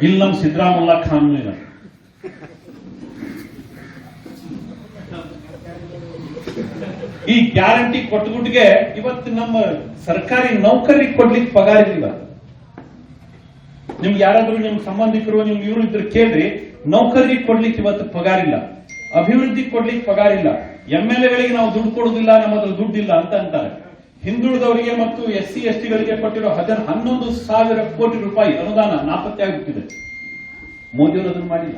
ಇಲ್ಲಿ ನಮ್ಮ ಸಿದ್ದರಾಮುಲ್ಲಾ ಖಾನ್ ಇಲ್ಲ. ಈ ಗ್ಯಾರಂಟಿ ಕೊಟ್ಟುಗುಟ್ಟಿಗೆ ಇವತ್ತು ನಮ್ಮ ಸರ್ಕಾರಿ ನೌಕರಿಗೆ ಕೊಡ್ಲಿಕ್ಕೆ ಪಗಾರ ಇಲ್ಲ. ನಿಮ್ಗೆ ಯಾರಾದ್ರೂ ನಿಮ್ ಸಂಬಂಧಿಕರು ನಿಮ್ಗೆ ಇವರು ಇದ್ರೆ ಕೇಳ್ರಿ, ನೌಕರಿಗೆ ಕೊಡ್ಲಿಕ್ಕೆ ಇವತ್ತು ಪಗಾರ ಇಲ್ಲ, ಅಭಿವೃದ್ಧಿ ಕೊಡ್ಲಿಕ್ಕೆ ಪಗಾರ ಇಲ್ಲ, MLAಗಳಿಗೆ ನಾವು ದುಡ್ಡು ಕೊಡುದಿಲ್ಲ, ನಮ್ಮ ಹತ್ರ ದುಡ್ಡಿಲ್ಲ ಅಂತ ಅಂತಾರೆ. ಹಿಂದುಳಿದವರಿಗೆ ಮತ್ತು SC ST ಗಳಿಗೆ ಕೊಟ್ಟಿರೋ 11,000 ಕೋಟಿ ರೂಪಾಯಿ ಅನುದಾನ ನಾಪತ್ತೆ ಆಗುತ್ತಿದೆ. ಮೋದಿಯವರು ಅದನ್ನು ಮಾಡಿಲ್ಲ.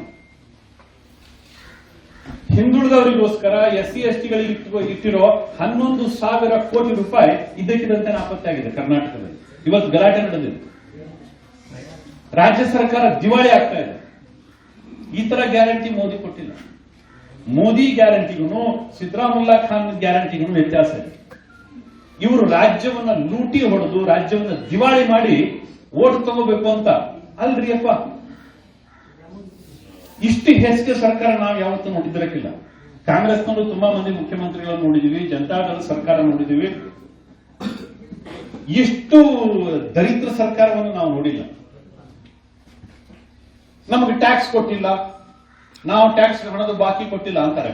ಹಿಂದುಳಿದವರಿಗೋಸ್ಕರ SC ST ಗಳಿಗೆ ಇಟ್ಟಿರೋ 11,000 ಕೋಟಿ ರೂಪಾಯಿ ಇದ್ದಕ್ಕಿದ್ದಂತೆ ನಾಪತ್ತೆ ಆಗಿದೆ ಕರ್ನಾಟಕದಲ್ಲಿ. ಇವತ್ತು ಗಲಾಟೆ ನಡೆದಿದೆ. ರಾಜ್ಯ ಸರ್ಕಾರ ದಿವಾಳಿ ಆಗ್ತಾ ಇದೆ. ಈ ತರ ಗ್ಯಾರಂಟಿ ಮೋದಿ ಕೊಟ್ಟಿಲ್ಲ. ಮೋದಿ ಗ್ಯಾರಂಟಿಗೂ ಸಿದ್ದರಾಮುಲ್ಲಾ ಖಾನ್ ಗ್ಯಾರಂಟಿಗೂ ವ್ಯತ್ಯಾಸ ಇದೆ. ಇವರು ರಾಜ್ಯವನ್ನ ಲೂಟಿ ಹೊಡೆದು ರಾಜ್ಯವನ್ನ ದಿವಾಳಿ ಮಾಡಿ ಓಟ್ ತಗೋಬೇಕು ಅಂತ ಅಲ್ರಿ ಅಪ್ಪ. ಇಷ್ಟು ಹೆಚ್ಚಿಗೆ ಸರ್ಕಾರ ನಾವು ಯಾವತ್ತೂ ನೋಡಿದಿರಕ್ಕಿಲ್ಲ. ಕಾಂಗ್ರೆಸ್ನವರು ತುಂಬಾ ಮಂದಿ ಮುಖ್ಯಮಂತ್ರಿಗಳನ್ನು ನೋಡಿದೀವಿ, ಜನತಾದಳ ಸರ್ಕಾರ ನೋಡಿದೀವಿ. ಇಷ್ಟು ದರಿದ್ರ ಸರ್ಕಾರವನ್ನು ನಾವು ನೋಡಿಲ್ಲ. ನಮಗೆ ಟ್ಯಾಕ್ಸ್ ಕೊಟ್ಟಿಲ್ಲ, ನಾವು ಟ್ಯಾಕ್ಸ್ ಹಣದ ಬಾಕಿ ಕೊಟ್ಟಿಲ್ಲ ಅಂತಾರೆ.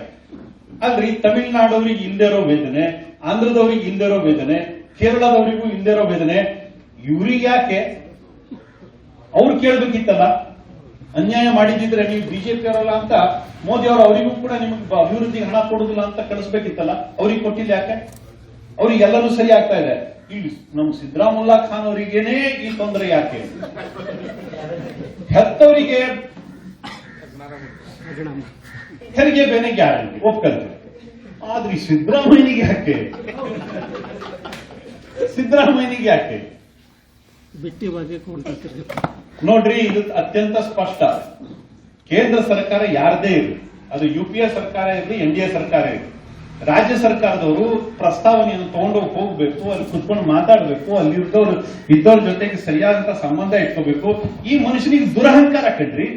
ಅಲ್ರಿ, ತಮಿಳುನಾಡವರಿಗೆ ಇಲ್ದಿರೋ ವೇದನೆ, ಆಂಧ್ರದವರಿಗೆ ಇಲ್ದಿರೋ ವೇದನೆ, ಕೇರಳದವರಿಗೂ ಇಲ್ದಿರೋ ವೇದನೆ, ಇವ್ರಿಗೆ ಯಾಕೆ? ಅವ್ರು ಕೇಳಬೇಕಿತ್ತಲ್ಲ. ಅನ್ಯಾಯ ಮಾಡಿದ್ರೆ ನೀವು ಬಿಜೆಪಿ ಅವರಲ್ಲ ಅಂತ ಮೋದಿ ಅವರು ಅವರಿಗೂ ಕೂಡ ನಿಮಗೆ ಅಭಿವೃದ್ಧಿಗೆ ಹಣ ಕೊಡುದಿಲ್ಲ ಅಂತ ಕಳಿಸ್ಬೇಕಿತ್ತಲ್ಲ. ಅವ್ರಿಗೆ ಕೊಟ್ಟಿಲ್ಲ ಯಾಕೆ? ಅವರಿಗೆಲ್ಲರೂ ಸರಿ ಆಗ್ತಾ ಇದೆ. ಇಲ್ಲಿ ನಮ್ಮ ಸಿದ್ದರಾಮುಲ್ಲಾ ಖಾನ್ ಅವರಿಗೇನೆ ಈ ತೊಂದರೆ ಯಾಕೆ? ಹೆತ್ತವರಿಗೆ ಹೆರಿಗೆ ಬೇನೆ ಗ್ಯಾರಂಟಿ ಒಪ್ಕೊಂಡ್ರೆ, ಆದ್ರೆ ಸಿದ್ದರಾಮಯ್ಯನಿಗೆ ಯಾಕೆ? ಸಿದ್ದರಾಮಯ್ಯನಿಗೆ ಯಾಕೆ ಬಿಟ್ಟಿ ಬಗ್ಗೆ ನೋಡ್ರಿ, ಇದು ಅತ್ಯಂತ ಸ್ಪಷ್ಟ. ಕೇಂದ್ರ ಸರ್ಕಾರ ಯಾರದೇ ಇರಲಿ, ಅದು UPA ಸರ್ಕಾರ ಇರಲಿ, NDA ಸರ್ಕಾರ ಇರಲಿ, ರಾಜ್ಯ ಸರ್ಕಾರದವರು ಪ್ರಸ್ತಾವನೆಯನ್ನು ತಗೊಂಡು ಹೋಗ್ಬೇಕು, ಅಲ್ಲಿ ಕುತ್ಕೊಂಡು ಮಾತಾಡಬೇಕು, ಅಲ್ಲಿ ಇದ್ದವ್ರ ಜೊತೆಗೆ ಸರಿಯಾದಂತ ಸಂಬಂಧ ಇಟ್ಕೋಬೇಕು. ಈ ಮನುಷ್ಯನಿಗೆ ದುರಹಂಕಾರ ಕಣ್ರಿ.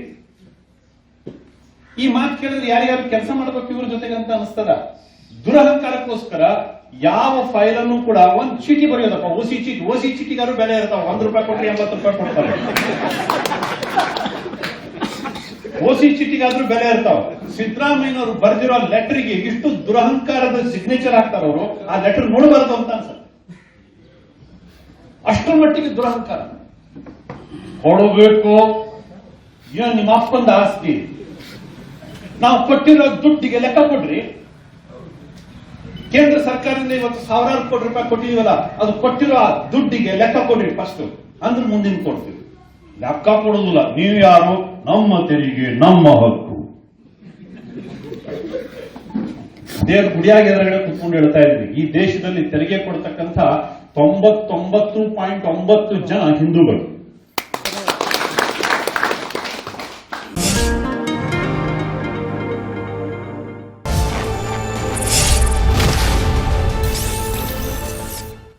ಈ ಮಾತು ಕೇಳಿದ್ರೆ ಯಾರ್ಯಾರು ಕೆಲಸ ಮಾಡಬೇಕು ಇವ್ರ ಜೊತೆಗೆ ಅಂತ ಅನಿಸ್ತದ. ದುರಹಂಕಾರಕ್ಕೋಸ್ಕರ ಯಾವ ಫೈಲ್ ಅನ್ನು ಕೂಡ ಒಂದ್ ಚೀಟಿ ಬರೆಯೋದಪ್ಪ, ಓಸಿ ಚೀಟಿಗಾರು ಬೆಲೆ ಇರ್ತಾವ. ₹1 ಕೊಟ್ರೆ ₹80 ಕೊಡ್ತಾರೆ. ಓಸಿ ಚೀಟಿಗಾದ್ರೂ ಬೆಲೆ ಇರ್ತಾವ. ಸಿದ್ದರಾಮಯ್ಯನವರು ಬರೆದಿರೋ ಲೆಟರ್ಗೆ ಇಷ್ಟು ದುರಹಂಕಾರದ ಸಿಗ್ನೇಚರ್ ಹಾಕ್ತಾರ ಅವರು. ಆ ಲೆಟರ್ ನೋಡಬಾರದು ಅಂತ ಅನ್ಸುತ್ತೆ. ಅಷ್ಟರ ಮಟ್ಟಿಗೆ ದುರಹಂಕಾರ. ಕೊಡಬೇಕು, ಏನ್ ನಿಮ್ಮ ಅಪ್ಪಂದ ಆಸ್ತಿ, ನಾವು ಕೊಟ್ಟಿರೋ ದುಡ್ಡಿಗೆ ಲೆಕ್ಕ ಕೊಡ್ರಿ. ಕೇಂದ್ರ ಸರ್ಕಾರದಿಂದ ಇವತ್ತು ₹1,000 ಕೋಟಿ ಕೊಟ್ಟಿದೀವಲ್ಲ, ಅದು ಕೊಟ್ಟಿರೋ ಆ ದುಡ್ಡಿಗೆ ಲೆಕ್ಕ ಕೊಡ್ರಿ ಫಸ್ಟ್, ಅಂದ್ರೆ ಮುಂದಿನ ಕೊಡ್ತೀವಿ. ಲೆಕ್ಕ ಕೊಡೋದಿಲ್ಲ. ನೀವು ಯಾರು? ನಮ್ಮ ತೆರಿಗೆ ನಮ್ಮ ಹಕ್ಕು. ದೇವ್ರ ಗುಡಿಯಾಗಿ ಎದುರುಗಡೆ ಕುತ್ಕೊಂಡು ಹೇಳ್ತಾ ಇದ್ವಿ, ಈ ದೇಶದಲ್ಲಿ ತೆರಿಗೆ ಕೊಡ್ತಕ್ಕಂಥ 99.9% ಜನ ಹಿಂದೂಗಳು.